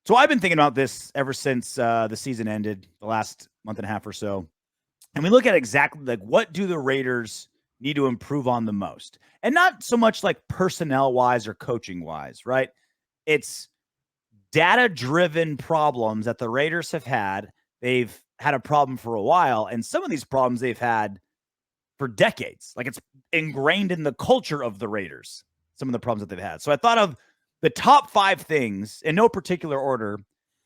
So I've been thinking about this ever since the season ended, the last month and a half or so. And we look at exactly like what do the Raiders need to improve on the most? And not so much like personnel wise or coaching wise, right? It's data driven problems that the Raiders have had. They've had a problem for a while. And some of these problems they've had for decades. Like it's ingrained in the culture of the Raiders, some of the problems that they've had. So I thought of the top 5 things in no particular order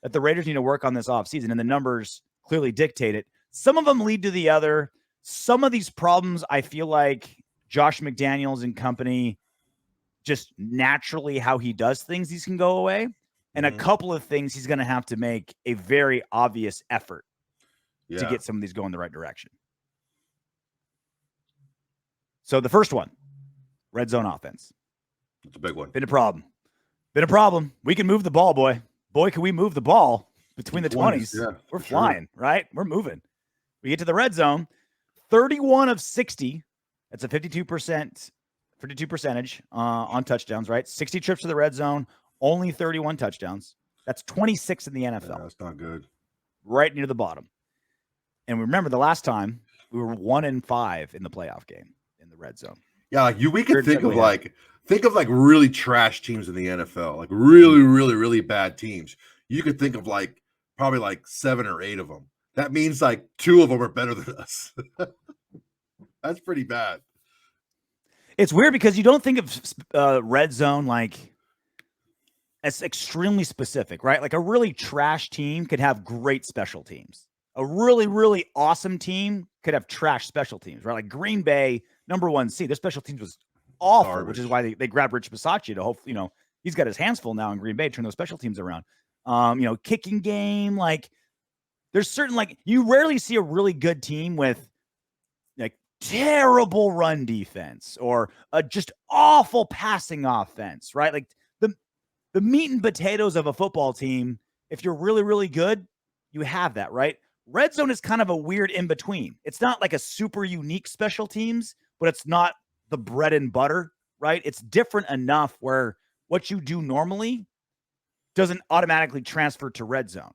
that the Raiders need to work on this offseason, and the numbers clearly dictate it. Some of them lead to the other. Some of these problems, I feel like Josh McDaniels and company, just naturally how he does things, these can go away. And a couple of things he's going to have to make a very obvious effort to get some of these going the right direction. So the first one, red zone offense. It's a big one. Been a problem. We can move the ball, boy. Boy, can we move the ball between the 20s. Yeah, we're flying, right? We're moving. We get to the red zone, 31 of 60. That's a 52% on touchdowns, right? 60 trips to the red zone, only 31 touchdowns. That's 26 in the NFL. Yeah, that's not good. Right near the bottom. And remember the last time we were 1-5 in the playoff game in the red zone. Yeah, like we could think of like really trash teams in the NFL, like really, really, really bad teams. You could think of like probably like 7 or 8 of them. That means like 2 of them are better than us. That's pretty bad. It's weird because you don't think of red zone like as extremely specific, right? Like a really trash team could have great special teams. A really, really awesome team could have trash special teams, right? Like Green Bay, number 1 seed, their special teams was awful, garbage. Which is why they grabbed Rich Bisaccia to hope, he's got his hands full now in Green Bay, turn those special teams around. Kicking game, like there's certain, like you rarely see a really good team with like terrible run defense or a just awful passing offense, right? Like the meat and potatoes of a football team, if you're really, really good, you have that, right? Red zone is kind of a weird in between. It's not like a super unique special teams, but it's not the bread and butter, right? It's different enough where what you do normally doesn't automatically transfer to red zone.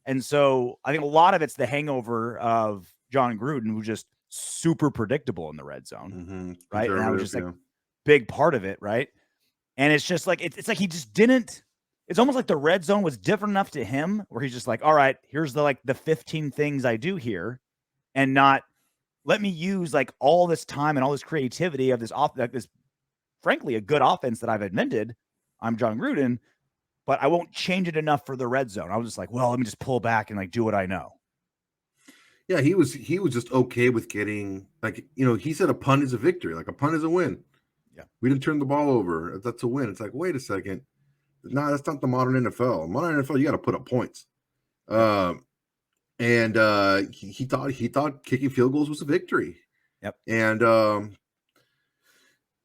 And so I think a lot of it's the hangover of John Gruden, who's just super predictable in the red zone, right? And that was just like big part of it, right? And it's just like, it's like he just didn't, it's almost like the red zone was different enough to him where he's just like, all right, here's the 15 things I do here, and not let me use like all this time and all this creativity of this frankly, a good offense that I've invented. I'm John Gruden, but I won't change it enough for the red zone. I was just like, well, let me just pull back and like do what I know. Yeah, he was just okay with getting he said a punt is a victory, like a punt is a win. Yeah, we didn't turn the ball over. That's a win. It's like, wait a second. No, that's not the modern NFL. Modern NFL, you got to put up points. And he thought kicking field goals was a victory. Yep. And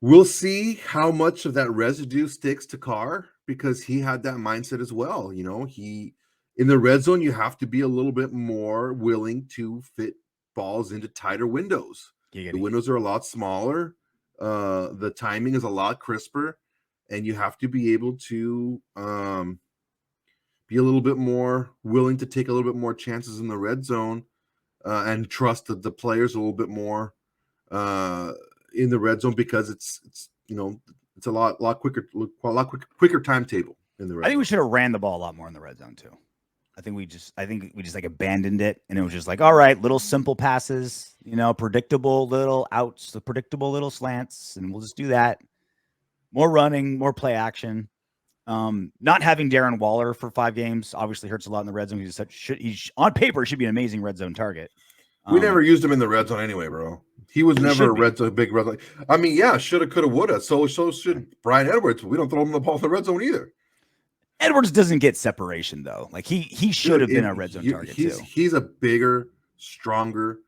we'll see how much of that residue sticks to Carr, because he had that mindset as well. He in the red zone, you have to be a little bit more willing to fit balls into tighter windows. The windows are a lot smaller. The timing is a lot crisper, and you have to be able to be a little bit more willing to take a little bit more chances in the red zone, and trust the players a little bit more in the red zone, because it's a lot quicker timetable in the red zone. I think we should have ran the ball a lot more in the red zone too. I think we just like abandoned it, and it was just like, all right, little simple passes, predictable little outs, the predictable little slants, and we'll just do that. More running, more play action. Not having Darren Waller for 5 games obviously hurts a lot in the red zone. He's on paper should be an amazing red zone target. We never used him in the red zone anyway, bro. He was never a big red zone. I mean, yeah, shoulda, coulda, woulda. So should Brian Edwards. We don't throw him the ball in the red zone either. Edwards doesn't get separation though. Like he should have been a red zone target too. He's a bigger, stronger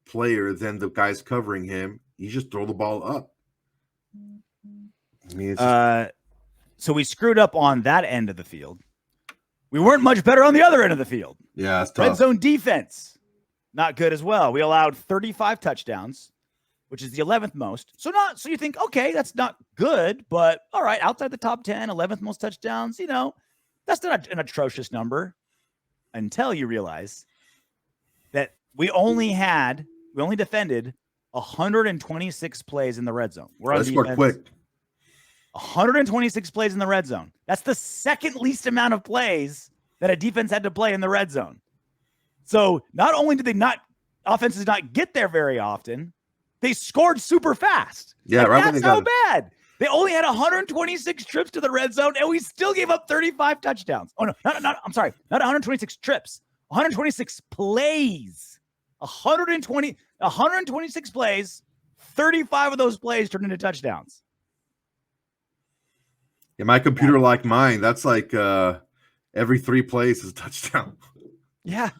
player than the guys covering him. You just throw the ball up. I mean, so we screwed up on that end of the field. We weren't much better on the other end of the field. Yeah, it's tough. Red zone defense, not good as well. We allowed 35 touchdowns, which is the 11th most. So you think, okay, that's not good, but all right, outside the top 10, 11th most touchdowns, That's not an atrocious number until you realize that we only defended 126 plays in the red zone. We're on Let's score defense. quick. 126 plays in the red zone. That's the second least amount of plays that a defense had to play in the red zone. So not only did offenses not get there very often, they scored super fast. Yeah, right. That's how bad. They only had 126 trips to the red zone, and we still gave up 35 touchdowns. Oh, no, I'm sorry. Not 126 trips. 126 plays. 126 plays. 35 of those plays turned into touchdowns. Yeah, my computer like mine. That's like every 3 plays is a touchdown. Yeah.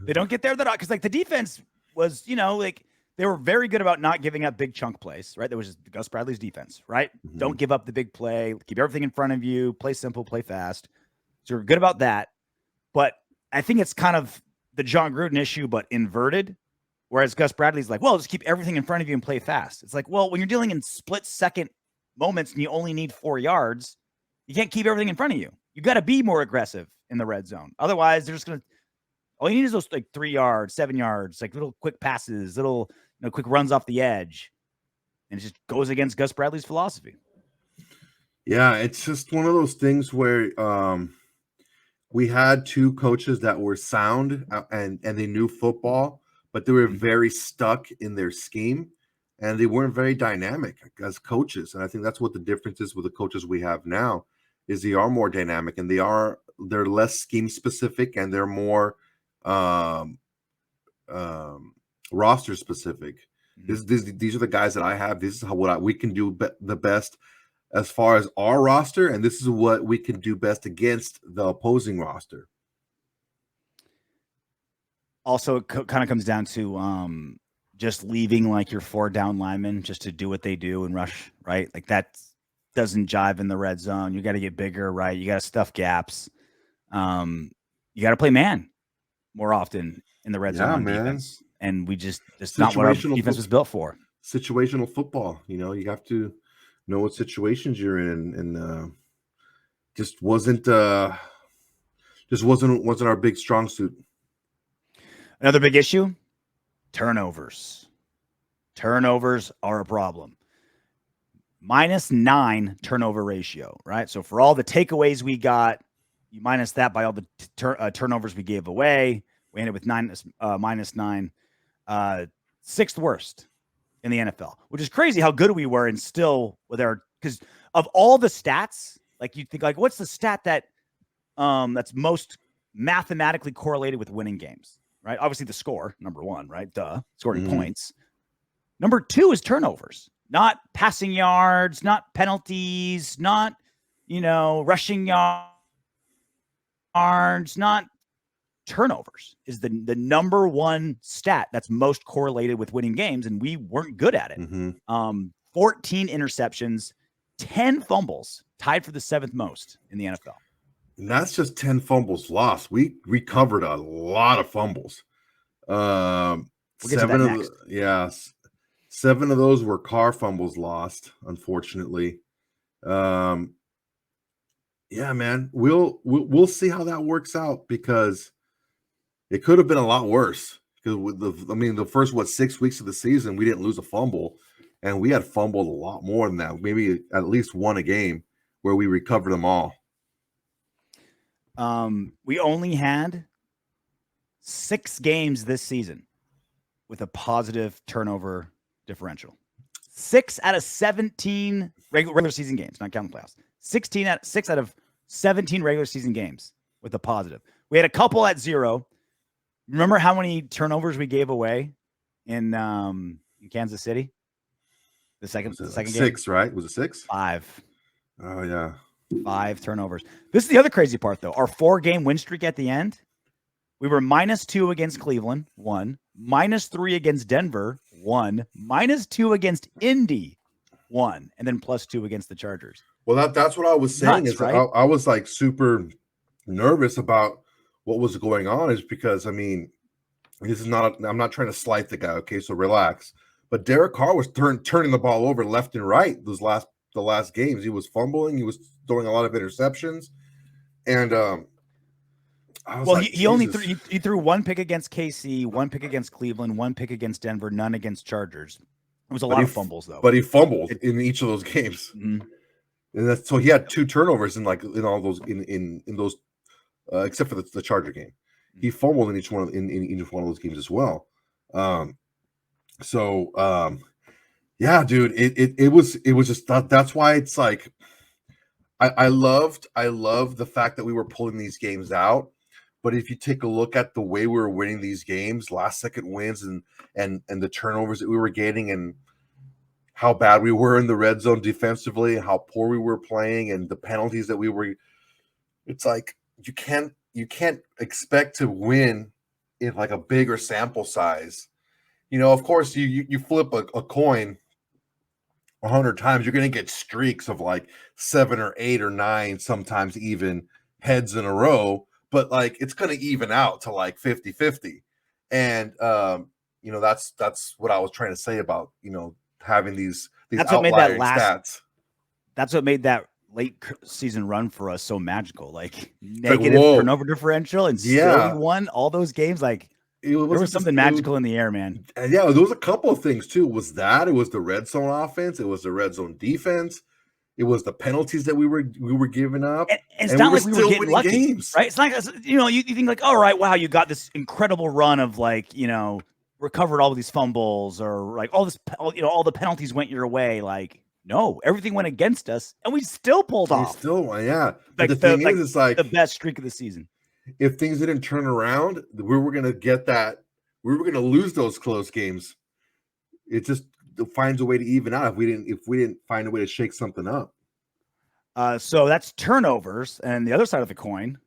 They don't get there because like the defense was, like they were very good about not giving up big chunk plays, right? That was just Gus Bradley's defense, right? Mm-hmm. Don't give up the big play, keep everything in front of you, play simple, play fast. So we're good about that. But I think it's kind of the John Gruden issue, but inverted. Whereas Gus Bradley's like, well, just keep everything in front of you and play fast. It's like, well, when you're dealing in split second moments and you only need 4 yards, you can't keep everything in front of you. You got to be more aggressive in the red zone. Otherwise, they're just going to, all you need is those like 3 yards, 7 yards, like little quick passes, little quick runs off the edge. And it just goes against Gus Bradley's philosophy. Yeah, it's just one of those things where we had 2 coaches that were sound and they knew football, but they were very stuck in their scheme and they weren't very dynamic as coaches. And I think that's what the difference is with the coaches we have now is they are more dynamic and they're less scheme specific and they're more roster specific. These are the guys that I have. This is what we can do the best as far as our roster, and this is what we can do best against the opposing roster. Also, it kind of comes down to just leaving like your 4 down linemen just to do what they do and rush, right? Like that doesn't jive in the red zone. You got to get bigger, right? You got to stuff gaps. You got to play man more often in the red zone on defense. And it's not what our defense was built for. Situational football, you have to know what situations you're in, and just wasn't our big strong suit. Another big issue: turnovers. Turnovers are a problem. -9 turnover ratio, right? So for all the takeaways we got, you minus that by all the turnovers we gave away, we ended with -9, 6th worst in the NFL, which is crazy how good we were and still with because of all the stats, like you think like, what's the stat that that's most mathematically correlated with winning games, right? Obviously the score, number 1, right? Scoring points. Number 2 is turnovers, not passing yards, not penalties, not, rushing yards, not turnovers is the number 1 stat that's most correlated with winning games, and we weren't good at it. 14 interceptions, 10 fumbles, tied for the 7th most in the NFL. And that's just 10 fumbles lost. We recovered a lot of fumbles. We'll get to that next. 7 of those were car fumbles lost, unfortunately. Yeah, man, we'll see how that works out because it could have been a lot worse. Because with the first 6 weeks of the season, we didn't lose a fumble, and we had fumbled a lot more than that. Maybe at least 1 a game where we recovered them all. We only had 6 games this season with a positive turnover differential. 6 out of 17 regular season games, not counting playoffs. 6 out of 17 regular season games with a positive. We had a couple at 0. Remember how many turnovers we gave away in Kansas City? The second game? 6, right? Was it 6? 5. Oh, yeah. 5 turnovers. This is the other crazy part, though. Our 4-game win streak at the end, we were -2 against Cleveland, 1. -3 against Denver, 1. -2 against Indy, 1. And then +2 against the Chargers. Well, that's what I was saying. Nuts, is right? I was like super nervous about what was going on, is because I'm not trying to slight the guy, okay? So relax. But Derek Carr was turning the ball over left and right the last games. He was fumbling. He was throwing a lot of interceptions. And I was Well, like, he only Jesus. he threw one pick against KC, one pick against Cleveland, one pick against Denver, none against Chargers. It was a But lot of fumbles though. but he fumbled It, in each of those games. mhm. And that's so he had 2 turnovers in all those in those except for the Charger game. He fumbled in each one of those games as well. Um, so yeah, dude, it was just that's why it's like I love the fact that we were pulling these games out. But if you take a look at the way we were winning these games, last second wins and the turnovers that we were getting and how bad we were in the red zone defensively, how poor we were playing, and the penalties that we were. It's like you can't expect to win in like a bigger sample size. Of course, you flip a coin 100 times, you're going to get streaks of like 7 or 8 or 9, sometimes even heads in a row. But like it's going to even out to like 50-50. And that's what I was trying to say about having these That's what made that outlying last. stats. That's what made that late season run for us so magical. Like It's like, negative whoa, turnover differential, and still we yeah. won all those games. Like It there wasn't was just something magical in the air, man. And yeah, there was a couple of things too. It was the red zone offense, it was the red zone defense, it was the penalties that we were giving up, And it's and we not were like we were still getting winning lucky, games. right? It's like you think like, all right, wow, you got this incredible run of like recovered all of these fumbles or like all the penalties went your way. Like no, everything went against us, and we still pulled We off still, yeah. But the like thing is, it's like the best streak of the season. if things didn't turn around, we were gonna get that. We were gonna lose those close games. It just finds a way to even out if we didn't find a way to shake something up. So that's turnovers, and the other side of the coin,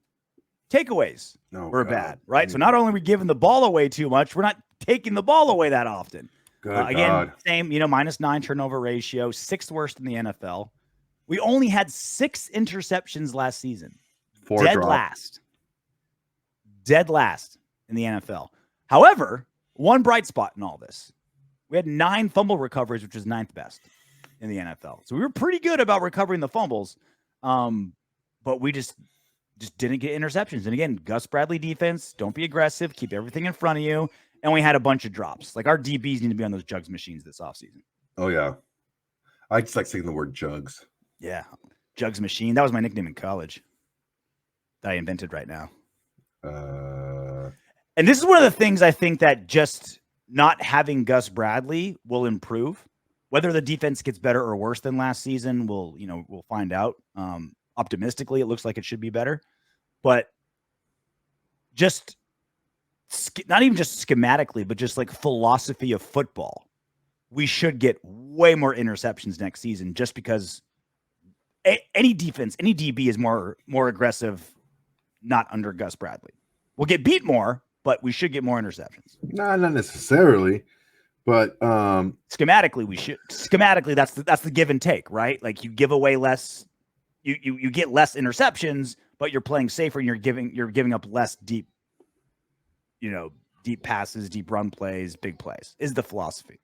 takeaways were bad, right? So not only are we giving the ball away too much, we're not taking the ball away that often. Again, same, -9 turnover ratio, 6th worst in the NFL. We only had 6 interceptions last season. 4 dead drop. last. Dead last in the NFL. However, one bright spot in all this. We had 9 fumble recoveries, which was 9th best in the NFL. So we were pretty good about recovering the fumbles. But we just didn't get interceptions. And again, Gus Bradley defense, don't be aggressive, keep everything in front of you. And we had a bunch of drops. Like our DBs need to be on those jugs machines this offseason. Oh yeah. I just like saying the word jugs. Yeah. Jugs machine. That was my nickname in college that I invented right now. And this is one of the things I think that just not having Gus Bradley will improve. Whether the defense gets better or worse than last season, we'll find out. Optimistically, it looks like it should be better. But just not even just schematically, but just like philosophy of football, we should get way more interceptions next season just because any defense, any DB is more aggressive not under Gus Bradley. We'll get beat more, but we should get more interceptions. Nah, not necessarily. But schematically, we should. Schematically, that's the give and take, right? Like you give away less, you get less interceptions, but you're playing safer and you're giving up less deep, deep passes, deep run plays, big plays. Is the philosophy?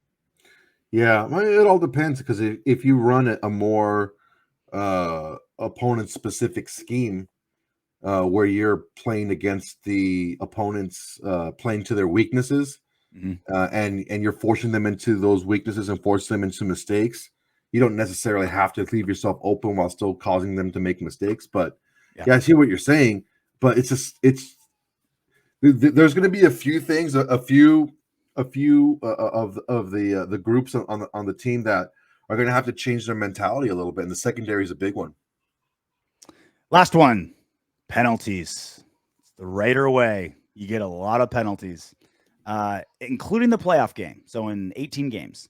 Yeah, it all depends because if you run a more opponent specific scheme where you're playing against the opponents, playing to their weaknesses. Mm-hmm. And you're forcing them into those weaknesses and forcing them into mistakes. You don't necessarily have to leave yourself open while still causing them to make mistakes. But yeah I see what you're saying. But there's going to be a few things, a few of the groups on the team that are going to have to change their mentality a little bit. And the secondary is a big one. Last one, penalties. It's the Raider way. You get a lot of penalties. Including the playoff game. So in 18 games,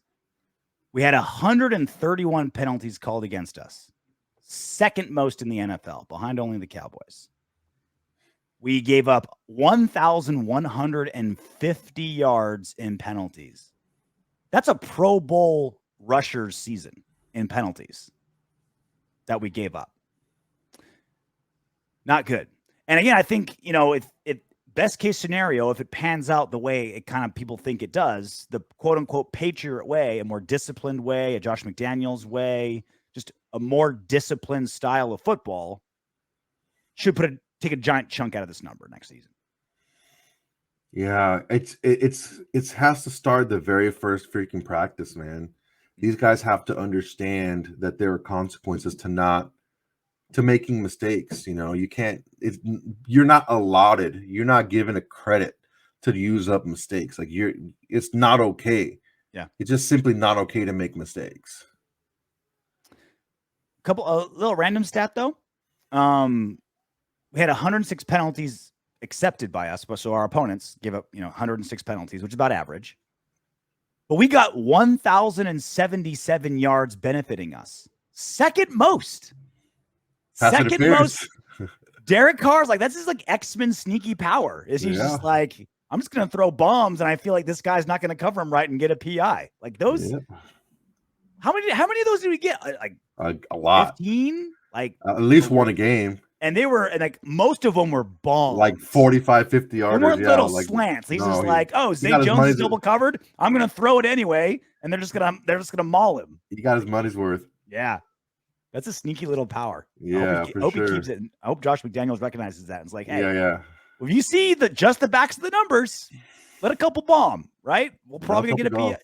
we had 131 penalties called against us. Second most in the NFL, behind only the Cowboys. We gave up 1,150 yards in penalties. That's a Pro Bowl rushers season in penalties that we gave up. Not good. And again, I think, if best case scenario, if it pans out the way it kind of people think it does, the quote unquote Patriot way, a more disciplined way, a Josh McDaniels way, just a more disciplined style of football, should take a giant chunk out of this number next season. Yeah, it has to start the very first freaking practice, man. These guys have to understand that there are consequences to making mistakes. You know, you can't. You're not allotted. You're not given a credit to use up mistakes. Like it's not okay. Yeah, it's just simply not okay to make mistakes. A little random stat though. We had 106 penalties accepted by us, so our opponents give up 106 penalties, which is about average. But we got 1,077 yards benefiting us. Second most. Second most. Derek Carr's like, that's just like X-Men sneaky power. Is he's just like, I'm just going to throw bombs, and I feel like this guy's not going to cover him right and get a PI. Like those. Yeah. How many of those did we get? Like a lot. 15? Like at least one a game. And they were, and like most of them were bombs. Like 45, 50 yards. They weren't little slants. He's just like, oh, Zay Jones is double covered. I'm gonna throw it anyway, and they're just gonna maul him. He got his money's worth. Yeah. That's a sneaky little power. Yeah, I hope he keeps it. I hope Josh McDaniels recognizes that. It's like, hey, yeah. If you see just the backs of the numbers, let a couple bomb, right? We'll probably get a PI.